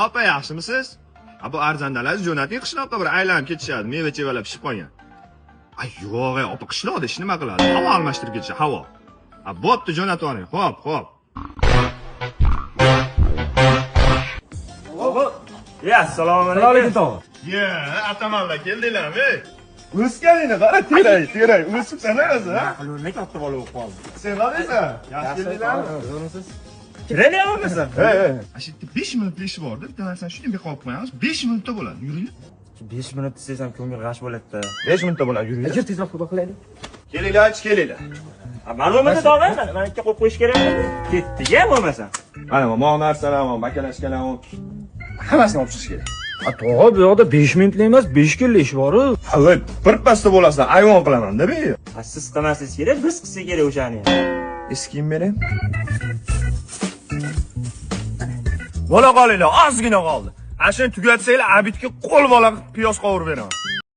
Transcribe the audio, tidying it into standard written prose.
Opa, yaxshimisiz? Bu arzandalaringizni jo'nating qishloqqa, bir aylanib ketishadi, meva-chevalar pishib qolgan. Ay, yo'q, opa, qishloqda ish nima qiladi? Havo almashtirib ketishadi, havo. Bo'pti, jo'natib oling. Xo'p. Ya, assalomu alaykum tog'a. Atamanlar keldinglarmi? O'sganingni qara, teray. O'sibsan o'zi, ha? Nima katta bola bo'lib qoldi. Sen qalaysan? Yaxshi keldinglarmi? Zo'rmisiz? Kelayapmisan? He. Shu yerda 5 minut ish bor-da, bitta narsani shunday bir qolib qo'yamiz. 5 minutda bo'ladi. Yuring. 5 minut desangiz ham ko'ngil g'ash bo'ladi-da. 5 minutda bo'ladi, yuring. Yur tezroq xudo qilaylik. Kelinglar. Mana bo'lmasa tog'a, mana ikki qo'yib qo'yish kerak. Ketdi-ya bo'lmasa. Mana bu narsalar, bakalashkalar, hammasini olib chiqish kerak. Tog'a, bu yoqda 5 minutlik emas, 5 kunlik ish bor-ku. Hali birpasda bo'lasizlar, ayvon qilaman-da bu. Siz qilmasingiz kerak, biz qilsak kerak o'shani. Eski kiyim bering. Bo'la qolinglar, ozgina qoldi. Ashuni tugatsanglar, abitga qo'l bola piyoz qovurib beraman.